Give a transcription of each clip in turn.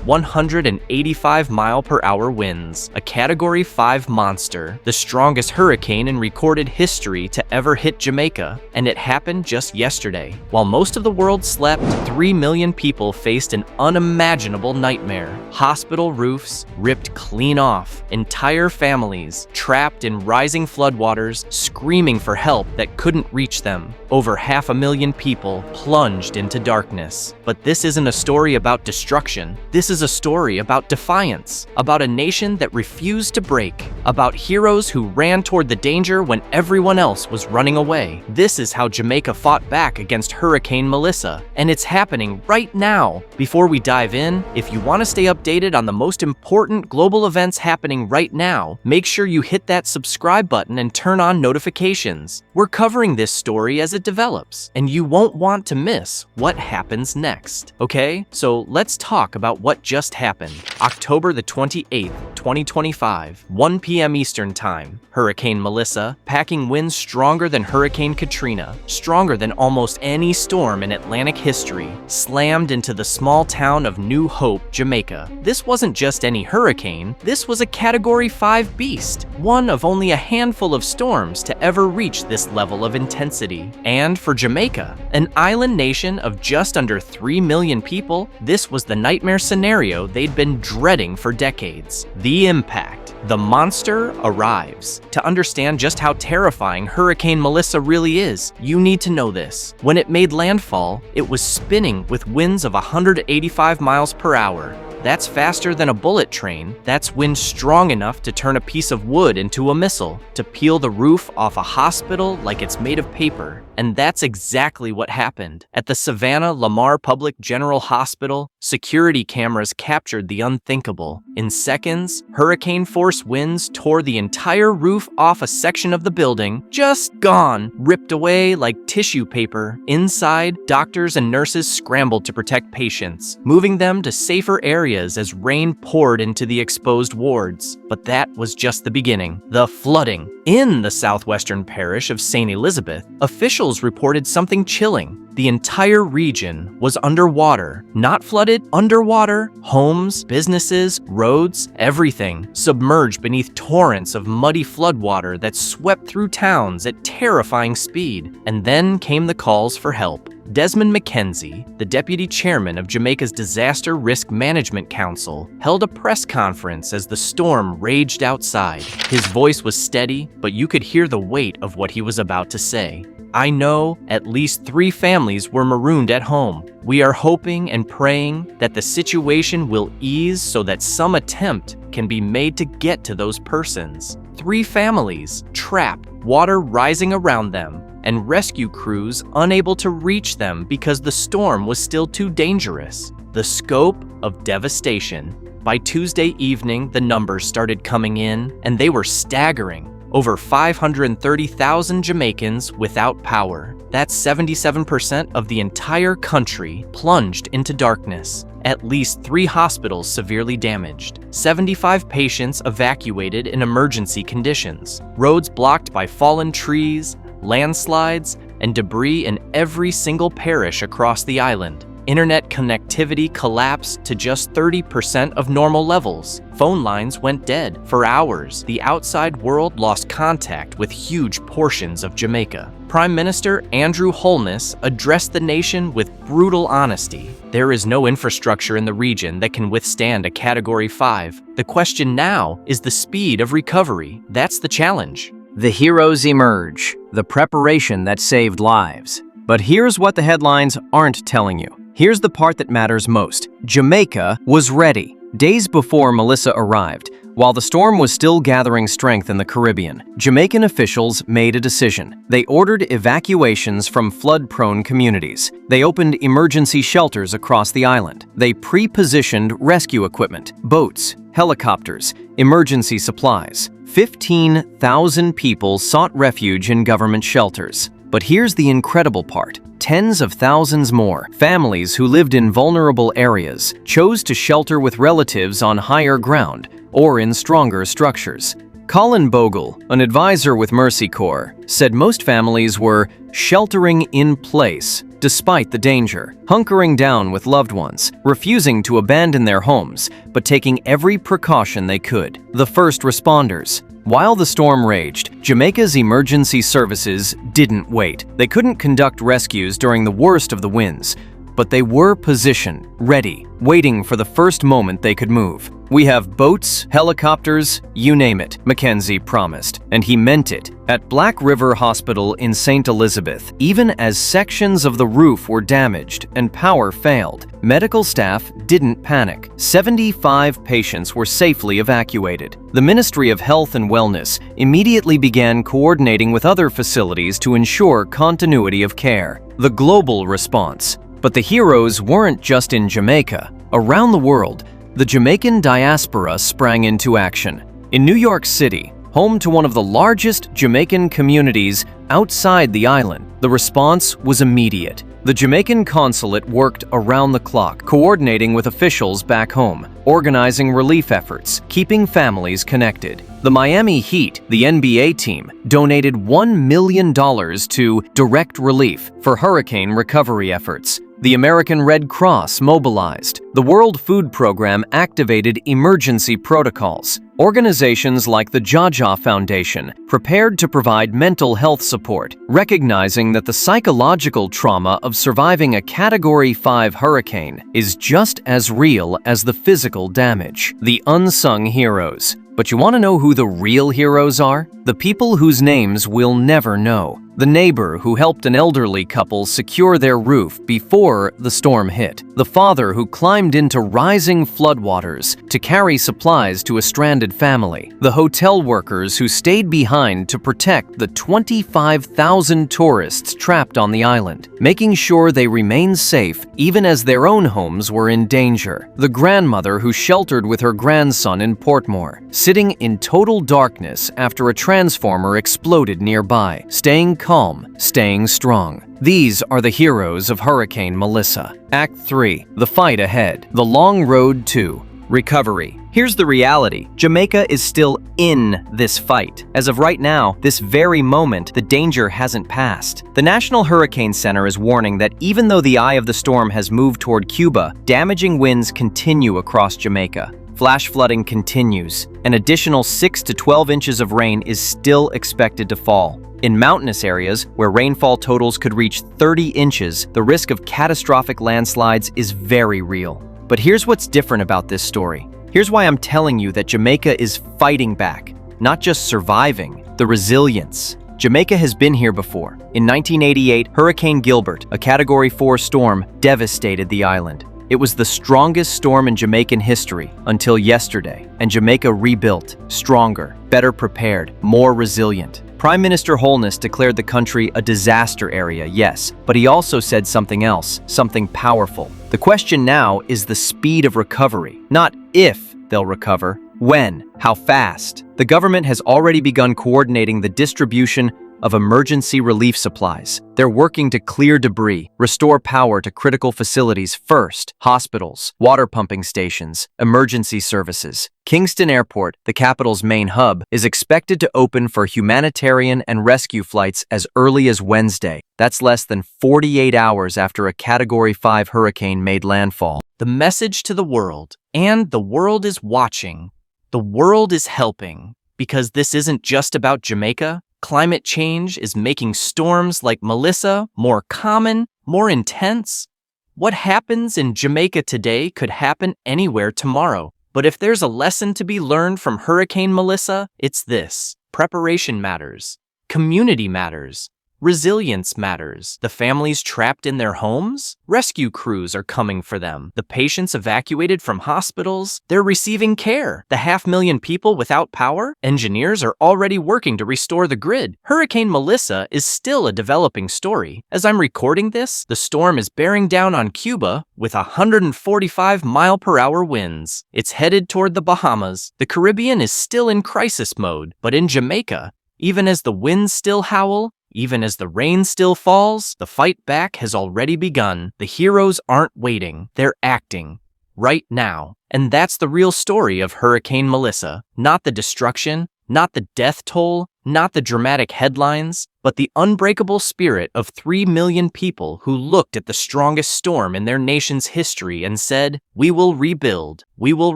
185-mile-per-hour winds, a Category 5 monster, the strongest hurricane in recorded history to ever hit Jamaica, and it happened just yesterday. While most of the world slept, 3 million people faced an unimaginable nightmare. Hospital roofs ripped clean off, entire families trapped in rising floodwaters, screaming for help that couldn't reach them. Over 500,000 people plunged into darkness. But this isn't a story about destruction. This is a story about defiance, about a nation that refused to break, about heroes who ran toward the danger when everyone else was running away. This is how Jamaica fought back against Hurricane Melissa, and it's happening right now. Before we dive in, if you want to stay updated on the most important global events happening right now, make sure you hit that subscribe button and turn on notifications. We're covering this story as it develops, and you won't want to miss what happens next. Okay, so let's talk about what just happened. October the 28th, 2025, 1 p.m. Eastern Time. Hurricane Melissa, packing winds stronger than Hurricane Katrina, stronger than almost any storm in Atlantic history, slammed into the small town of New Hope, Jamaica. This wasn't just any hurricane, this was a Category 5 beast, one of only a handful of storms to ever reach this level of intensity. And for Jamaica, an island nation of just under 3 million people, this was the nightmare scenario they'd been dreading for decades. The impact. The monster arrives. To understand just how terrifying Hurricane Melissa really is, you need to know this. When it made landfall, it was spinning with winds of 185 miles per hour. That's faster than a bullet train. That's wind strong enough to turn a piece of wood into a missile, to peel the roof off a hospital like it's made of paper. And that's exactly what happened. At the Savannah Lamar Public General Hospital, security cameras captured the unthinkable. In seconds, hurricane-force winds tore the entire roof off a section of the building, just gone, ripped away like tissue paper. Inside, doctors and nurses scrambled to protect patients, moving them to safer areas as rain poured into the exposed wards. But that was just the beginning. The flooding. In the southwestern parish of St. Elizabeth, officials reported something chilling. The entire region was underwater. Not flooded, underwater. Homes, businesses, roads, everything submerged beneath torrents of muddy floodwater that swept through towns at terrifying speed. And then came the calls for help. Desmond McKenzie, the deputy chairman of Jamaica's Disaster Risk Management Council, held a press conference as the storm raged outside. His voice was steady, but you could hear the weight of what he was about to say. I know at least 3 families were marooned at home. We are hoping and praying that the situation will ease so that some attempt can be made to get to those persons. 3 families trapped, water rising around them, and rescue crews unable to reach them because the storm was still too dangerous. The scope of devastation. By Tuesday evening, the numbers started coming in, and they were staggering. Over 530,000 Jamaicans without power. That's 77% of the entire country plunged into darkness. At least 3 hospitals severely damaged. 75 patients evacuated in emergency conditions. Roads blocked by fallen trees, landslides, and debris in every single parish across the island. Internet connectivity collapsed to just 30% of normal levels. Phone lines went dead for hours. The outside world lost contact with huge portions of Jamaica. Prime Minister Andrew Holness addressed the nation with brutal honesty. There is no infrastructure in the region that can withstand a Category 5. The question now is the speed of recovery. That's the challenge. The heroes emerge, the preparation that saved lives. But here's what the headlines aren't telling you. Here's the part that matters most. Jamaica was ready. Days before Melissa arrived, while the storm was still gathering strength in the Caribbean, Jamaican officials made a decision. They ordered evacuations from flood-prone communities. They opened emergency shelters across the island. They pre-positioned rescue equipment, boats, helicopters, emergency supplies. 15,000 people sought refuge in government shelters. But here's the incredible part. Tens of thousands more families who lived in vulnerable areas chose to shelter with relatives on higher ground or in stronger structures. Colin Bogle, an advisor with Mercy Corps, said most families were sheltering in place despite the danger, hunkering down with loved ones, refusing to abandon their homes, but taking every precaution they could. The first responders. While the storm raged, Jamaica's emergency services didn't wait. They couldn't conduct rescues during the worst of the winds, but they were positioned, ready, waiting for the first moment they could move. "We have boats, helicopters, you name it," Mackenzie promised, and he meant it. At Black River Hospital in St. Elizabeth, even as sections of the roof were damaged and power failed, medical staff didn't panic. 75 patients were safely evacuated. The Ministry of Health and Wellness immediately began coordinating with other facilities to ensure continuity of care. The global response. But the heroes weren't just in Jamaica. Around the world, the Jamaican diaspora sprang into action. In New York City, home to one of the largest Jamaican communities outside the island, the response was immediate. The Jamaican consulate worked around the clock, coordinating with officials back home, organizing relief efforts, keeping families connected. The Miami Heat, the NBA team, donated $1 million to direct relief for hurricane recovery efforts. The American Red Cross mobilized. The World Food Program activated emergency protocols. Organizations like the Jaja Foundation prepared to provide mental health support, recognizing that the psychological trauma of surviving a Category 5 hurricane is just as real as the physical damage. The unsung heroes. But you want to know who the real heroes are? The people whose names we'll never know. The neighbor who helped an elderly couple secure their roof before the storm hit. The father who climbed into rising floodwaters to carry supplies to a stranded family. The hotel workers who stayed behind to protect the 25,000 tourists trapped on the island, making sure they remained safe even as their own homes were in danger. The grandmother who sheltered with her grandson in Portmore, sitting in total darkness after a transformer exploded nearby, staying calm, staying strong. These are the heroes of Hurricane Melissa. Act 3. The fight ahead. The long road to recovery. Here's the reality. Jamaica is still in this fight. As of right now, this very moment, the danger hasn't passed. The National Hurricane Center is warning that even though the eye of the storm has moved toward Cuba, damaging winds continue across Jamaica. Flash flooding continues. An additional 6 to 12 inches of rain is still expected to fall. In mountainous areas, where rainfall totals could reach 30 inches, the risk of catastrophic landslides is very real. But here's what's different about this story. Here's why I'm telling you that Jamaica is fighting back, not just surviving, the resilience. Jamaica has been here before. In 1988, Hurricane Gilbert, a Category 4 storm, devastated the island. It was the strongest storm in Jamaican history until yesterday, and Jamaica rebuilt, stronger, better prepared, more resilient. Prime Minister Holness declared the country a disaster area, yes, but he also said something else, something powerful. The question now is the speed of recovery, not if they'll recover, when, how fast. The government has already begun coordinating the distribution of emergency relief supplies. They're working to clear debris, restore power to critical facilities first, hospitals, water pumping stations, emergency services. Kingston Airport, the capital's main hub, is expected to open for humanitarian and rescue flights as early as Wednesday. That's less than 48 hours after a Category 5 hurricane made landfall. The message to the world, and the world is watching. The world is helping, because this isn't just about Jamaica. Climate change is making storms like Melissa more common, more intense. What happens in Jamaica today could happen anywhere tomorrow. But if there's a lesson to be learned from Hurricane Melissa, it's this. Preparation matters. Community matters. Resilience matters. The families trapped in their homes? Rescue crews are coming for them. The patients evacuated from hospitals? They're receiving care. The 500,000 people without power? Engineers are already working to restore the grid. Hurricane Melissa is still a developing story. As I'm recording this, the storm is bearing down on Cuba with 145-mile-per-hour winds. It's headed toward the Bahamas. The Caribbean is still in crisis mode, but in Jamaica, even as the winds still howl, even as the rain still falls, the fight back has already begun. The heroes aren't waiting, they're acting. Right now. And that's the real story of Hurricane Melissa. Not the destruction, Not the death toll, not the dramatic headlines, but the unbreakable spirit of 3 million people who looked at the strongest storm in their nation's history and said, "We will rebuild, we will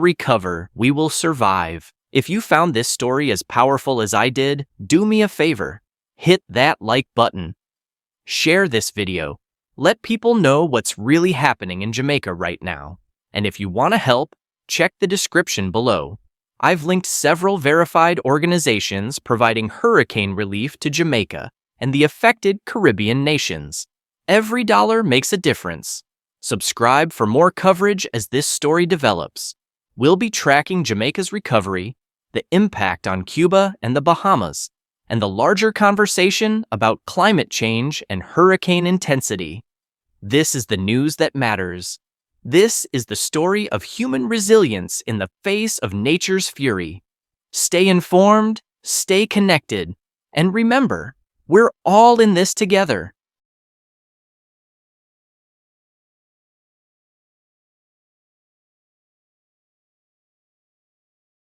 recover, we will survive." If you found this story as powerful as I did, do me a favor. Hit that like button. Share this video. Let people know what's really happening in Jamaica right now. And if you want to help, check the description below. I've linked several verified organizations providing hurricane relief to Jamaica and the affected Caribbean nations. Every dollar makes a difference. Subscribe for more coverage as this story develops. We'll be tracking Jamaica's recovery, the impact on Cuba and the Bahamas, and the larger conversation about climate change and hurricane intensity. This is the news that matters. This is the story of human resilience in the face of nature's fury. Stay informed, stay connected, and remember, we're all in this together.